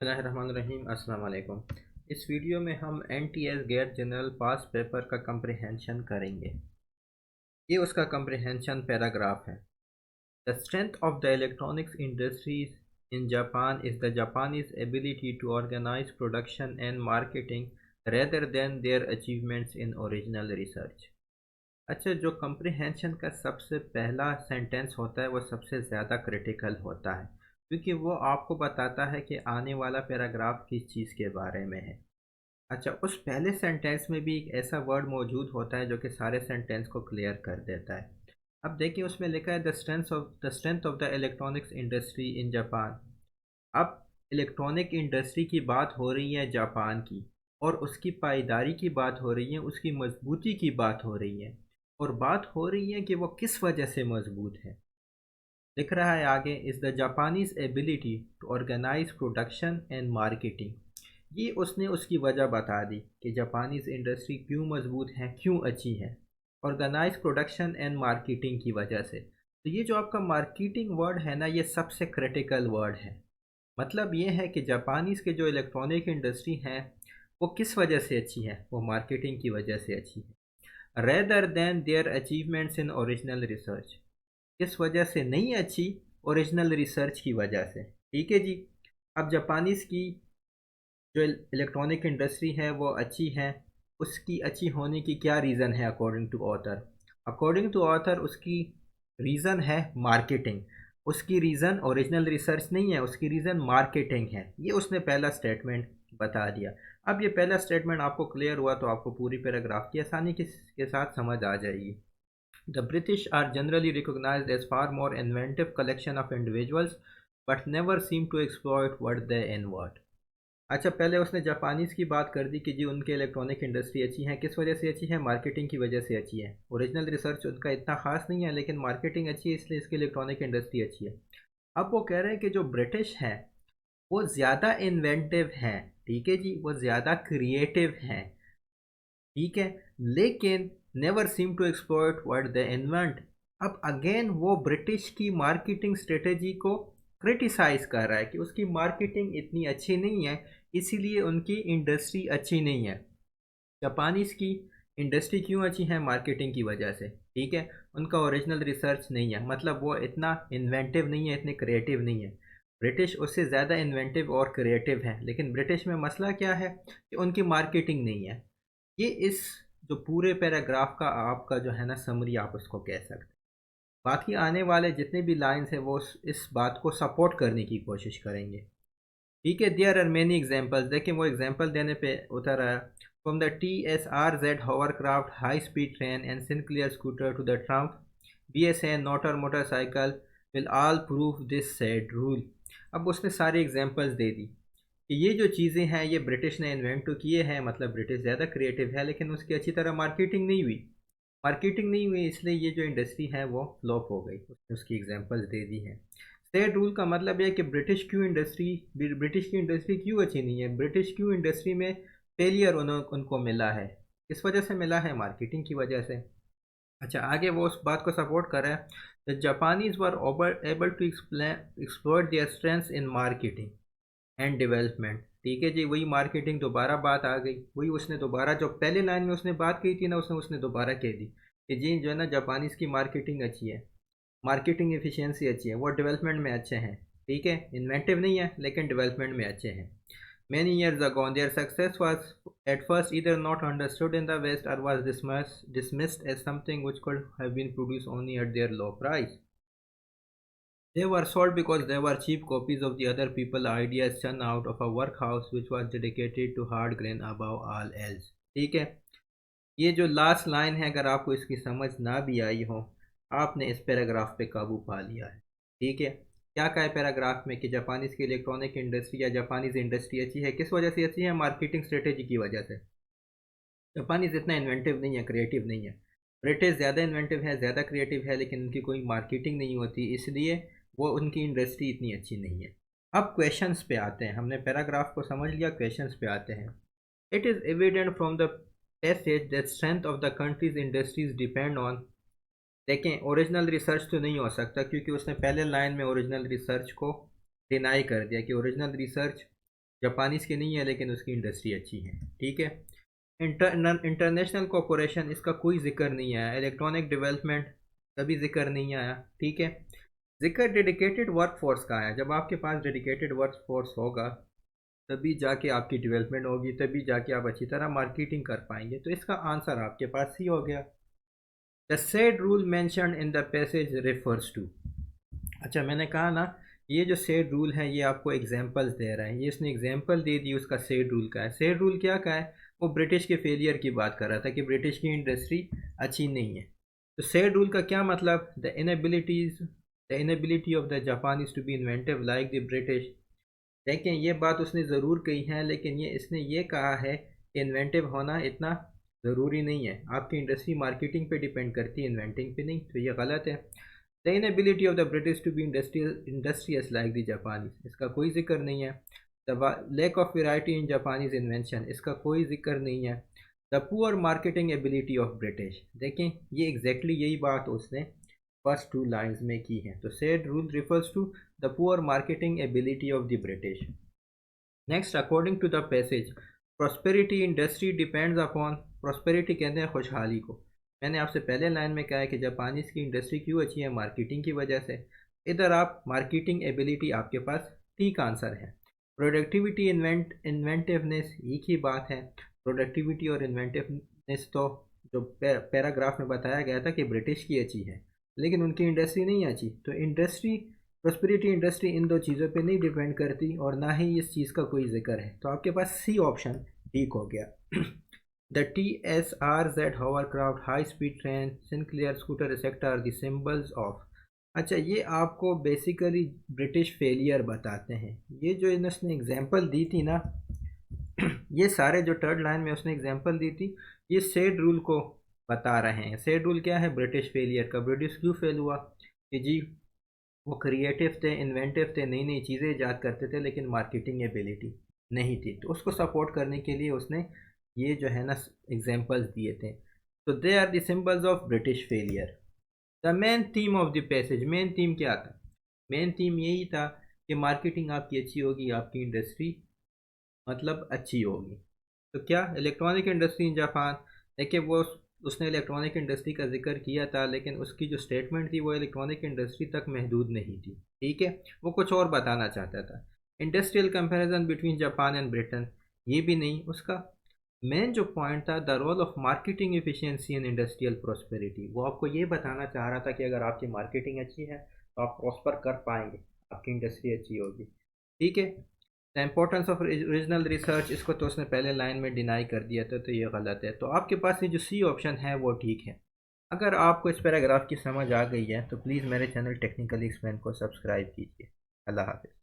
बिस्मिल्लाहिर्रहमानिर्रहीम। अस्सलाम वालेकुम। इस वीडियो में हम NTS GAT general past paper का कंप्रिहेंशन करेंगे। ये उसका कंप्रिहेंशन पैराग्राफ है। The strength of the electronics industries in Japan is the Japanese ability to organize production and marketing rather than their achievements in original research. अच्छा, जो comprehension का सबसे पहला सेंटेंस होता है वो सबसे ज़्यादा क्रिटिकल होता है, क्योंकि वो आपको बताता है कि आने वाला पैराग्राफ किस चीज़ के बारे में है। अच्छा, उस पहले सेंटेंस में भी एक ऐसा वर्ड मौजूद होता है जो कि सारे सेंटेंस को क्लियर कर देता है। अब देखिए, उसमें लिखा है the strength of the electronics industry in Japan. अब इलेक्ट्रॉनिक इंडस्ट्री की बात हो रही है जापान की, और उसकी पायदारी की बात हो रही है, उसकी मजबूती की बात हो रही है, और बात हो रही है कि वो किस वजह से मजबूत है। लिख रहा है आगे, is the Japanese ability to organize production and marketing. ये उसने उसकी वजह बता दी कि जापानीज इंडस्ट्री क्यों मजबूत है, क्यों अच्छी है। ऑर्गेनाइज प्रोडक्शन एंड मार्केटिंग की वजह से। तो ये जो आपका मार्केटिंग वर्ड है ना, ये सबसे क्रिटिकल वर्ड है। मतलब ये है कि जापानीज़ के जो इलेक्ट्रॉनिक इंडस्ट्री है वो किस वजह से अच्छी है, वो मार्केटिंग की वजह से अच्छी है, rather than their achievements in original research. किस वजह से नहीं अच्छी, ओरिजिनल रिसर्च की वजह से। ठीक है जी। अब जापानीज़ की जो इलेक्ट्रॉनिक इंडस्ट्री है वो अच्छी है, उसकी अच्छी होने की क्या रीज़न है according to author. According to author उसकी रीज़न है मार्केटिंग। उसकी रीज़न ओरिजिनल रिसर्च नहीं है, उसकी रीज़न मार्केटिंग है। ये उसने पहला स्टेटमेंट बता दिया। अब ये पहला स्टेटमेंट आपको क्लियर हुआ तो आपको पूरी पैराग्राफ की आसानी के साथ समझ आ जाएगी। The British are generally recognized as far more inventive collection of individuals, but never seem to exploit what they invent. अच्छा, पहले उसने जापानीज़ की बात कर दी कि जी उनके इलेक्ट्रॉनिक इंडस्ट्री अच्छी है। किस वजह से अच्छी है? मार्केटिंग की वजह से अच्छी है। ओरिजिनल रिसर्च उनका इतना ख़ास नहीं है, लेकिन मार्केटिंग अच्छी है, इसलिए इसकी इलेक्ट्रॉनिक इंडस्ट्री अच्छी है। अब वो कह रहे हैं कि जो ब्रिटिश हैं वो ज़्यादा इन्वेंटिव हैं। ठीक है जी, वो ज़्यादा क्रिएटिव हैं। ठीक है, लेकिन never seem to exploit what they invent. अब अगेन वो ब्रिटिश की मार्केटिंग स्ट्रेटेजी को क्रिटिसाइज कर रहा है कि उसकी मार्केटिंग इतनी अच्छी नहीं है, इसीलिए उनकी इंडस्ट्री अच्छी नहीं है। जापानीज़ की इंडस्ट्री क्यों अच्छी है? मार्केटिंग की वजह से। ठीक है, उनका ओरिजिनल रिसर्च नहीं है, मतलब वो इतना इन्वेंटिव नहीं है, इतने क्रिएटिव नहीं है। ब्रिटिश उससे ज़्यादा इन्वेंटिव और क्रिएटिव है, लेकिन ब्रिटिश में मसला क्या है कि उनकी मार्केटिंग नहीं है। ये इस जो पूरे पैराग्राफ का आपका जो है ना समरी आप उसको कह सकते हैं। बाकी आने वाले जितने भी लाइंस हैं वो इस बात को सपोर्ट करने की कोशिश करेंगे। ठीक है, देयर आर मेनी एग्जांपल्स। देखिए, वो एग्जांपल देने पे उतर आया। From the TSRZ hovercraft high speed train and Sinclair scooter to the Trump BSN motor motorcycle will all prove this said rule. अब उसने सारी एग्जांपल्स दे दी कि ये जो चीज़ें हैं ये ब्रिटिश ने इन्वेंट तो किए हैं, मतलब ब्रिटिश ज़्यादा क्रिएटिव है, लेकिन उसकी अच्छी तरह मार्केटिंग नहीं हुई। मार्केटिंग नहीं हुई, इसलिए ये जो इंडस्ट्री है वो फ्लॉप हो गई। उसने उसकी एग्जांपल्स दे दी हैं। स्टेट रूल का मतलब है कि ब्रिटिश की इंडस्ट्री क्यों अच्छी नहीं है, ब्रिटिश क्यों इंडस्ट्री में फेलियर उनको मिला है। किस वजह से मिला है? मार्केटिंग की वजह से। अच्छा, आगे वो उस बात को सपोर्ट कर रहा है, the Japanese were able to explore their strengths in marketing and development. ठीक है जी, वही मार्केटिंग दोबारा बात आ गई। वही उसने दोबारा जो पहले लाइन में उसने बात कही थी ना, उसने दोबारा कह दी कि जी जो है ना जापानीज़ की मार्केटिंग अच्छी है, मार्केटिंग एफिशिएंसी अच्छी है, वो डेवलपमेंट में अच्छे हैं। ठीक है, इन्वेंटिव नहीं है लेकिन डेवलपमेंट में अच्छे हैं। Many years ago, their success was at first either not understood in the West or was dismissed as something which could have been produced only at their low price. They were sold because they were cheap copies of the other people ideas churned out of a workhouse which was dedicated to hard grain above all else. ठीक है, ये जो last line है अगर आपको इसकी समझ ना भी आई हो, आपने इस पैराग्राफ पे काबू पा लिया है। ठीक है, क्या कहा है पैराग्राफ में कि जापानीज़ की इलेक्ट्रॉनिक इंडस्ट्री या जापानीज़ इंडस्ट्री अच्छी है। किस वजह से अच्छी है? मार्केटिंग स्ट्रेटेजी की वजह से। जापानीज़ इतना इन्वेंटिव नहीं है, क्रिएटिव नहीं है। ब्रिटिश ज़्यादा इन्वेंटिव है, ज़्यादा क्रिएटिव है, लेकिन उनकी कोई मार्केटिंग नहीं होती, इसलिए वो उनकी इंडस्ट्री इतनी अच्छी नहीं है। अब क्वेश्चंस पे आते हैं। हमने पैराग्राफ को समझ लिया, क्वेश्चंस पे आते हैं। It is evident from the passage that strength of the countries industries depend on. देखें, ओरिजिनल रिसर्च तो नहीं हो सकता, क्योंकि उसने पहले लाइन में ओरिजिनल रिसर्च को डिनाई कर दिया कि ओरिजिनल रिसर्च जापानीज़ की नहीं है लेकिन उसकी इंडस्ट्री अच्छी है, ठीक है। इंटरनेशनल कॉरपोरेशन, इसका कोई जिक्र नहीं आया। इलेक्ट्रॉनिक डेवलपमेंट का भी जिक्र नहीं आया, ठीक है। जिक्र डेडिकेटेड वर्कफोर्स का है। जब आपके पास डेडिकेटेड वर्कफोर्स होगा तभी जाके आपकी डेवलपमेंट होगी, तभी जाके आप अच्छी तरह मार्केटिंग कर पाएंगे। तो इसका आंसर आपके पास ही हो गया। The said rule mentioned in the passage refers to. अच्छा, मैंने कहा ना, ये जो सेड रूल है ये आपको एग्जांपल्स दे रहा है। ये इसने एग्जांपल दे दी उसका सेड रूल का है। सेड रूल क्या का है? वो ब्रिटिश के फेलियर की बात कर रहा था कि ब्रिटिश की इंडस्ट्री अच्छी नहीं है। तो सेड रूल का क्या मतलब? The inability of the Japanese to be inventive like the British. देखें, ये बात उसने ज़रूर कही है, लेकिन ये इसने ये कहा है कि इन्वेंटिव होना इतना ज़रूरी नहीं है। आपकी इंडस्ट्री मार्केटिंग पे डिपेंड करती है, इन्वेंटिंग पे नहीं। तो ये गलत है। The inability of the British to be industrious like the Japanese, इसका कोई जिक्र नहीं है। The lack of variety in Japanese invention, इसका कोई जिक्र नहीं है। The poor marketing ability of British, देखें ये एग्जैक्टली यही बात उसने फर्स्ट टू लाइन्स में की है। तो said rule refers to the poor marketing ability of the British. Next, according to the passage, prosperity industry depends upon, prosperity कहते हैं खुशहाली को। मैंने आपसे पहले लाइन में कहा है कि जापानीज़ की इंडस्ट्री क्यों अच्छी है? मार्केटिंग की वजह से। इधर आप मार्केटिंग एबिलिटी, आपके पास ठीक आंसर है। प्रोडक्टिविटी, इन्वेंटिवनेस, एक ही बात है। प्रोडक्टिविटी और इन्वेंटिवनेस तो जो पैराग्राफ में बताया गया था कि ब्रिटिश की अच्छी है, लेकिन उनकी इंडस्ट्री नहीं अच्छी। तो इंडस्ट्री, प्रॉस्पेरिटी इंडस्ट्री इन दो चीज़ों पे नहीं डिपेंड करती और ना ही इस चीज़ का कोई जिक्र है। तो आपके पास सी ऑप्शन ठीक हो गया। The TSRZ hovercraft, high speed train, Sinclair scooter etcetera are the symbols of. अच्छा, ये आपको बेसिकली ब्रिटिश फेलियर बताते हैं। ये जो इसने एग्जांपल दी थी ना, ये सारे जो थर्ड लाइन में उसने एग्जांपल दी थी, ये सेड रूल को बता रहे हैं। सेड रूल क्या है? ब्रिटिश फेलियर का। ब्रिटिश क्यों फेल हुआ? कि जी वो क्रिएटिव थे, इन्वेंटिव थे, नई नई चीज़ें ईजाद करते थे, लेकिन मार्केटिंग एबिलिटी नहीं थी। तो उसको सपोर्ट करने के लिए उसने ये जो है ना एग्जांपल्स दिए थे। तो they are the symbols of British failure. The main theme of the passage, main theme क्या था? मेन थीम यही था कि मार्केटिंग आपकी अच्छी होगी, आपकी इंडस्ट्री मतलब अच्छी होगी। तो क्या इलेक्ट्रॉनिक इंडस्ट्री इन जापान, देखिए वो उसने इलेक्ट्रॉनिक इंडस्ट्री का जिक्र किया था, लेकिन उसकी जो स्टेटमेंट थी वो इलेक्ट्रॉनिक इंडस्ट्री तक महदूद नहीं थी, ठीक है। वो कुछ और बताना चाहता था। Industrial comparison between Japan and Britain, ये भी नहीं। उसका मेन जो पॉइंट था, the role of marketing efficiency in industrial prosperity, वो आपको ये बताना चाह रहा था कि अगर आपकी मार्केटिंग अच्छी है तो आप प्रॉस्पर कर पाएंगे, आपकी इंडस्ट्री अच्छी होगी, ठीक है। The importance of regional research, इसको तो उसने पहले लाइन में डिनाई कर दिया था, तो ये गलत है। तो आपके पास ये जो सी ऑप्शन है वो ठीक है। अगर आपको इस पैराग्राफ की समझ आ गई है तो प्लीज़ मेरे चैनल टेक्निकली एक्सप्लेन को सब्सक्राइब कीजिए। अल्लाह हाफिज़।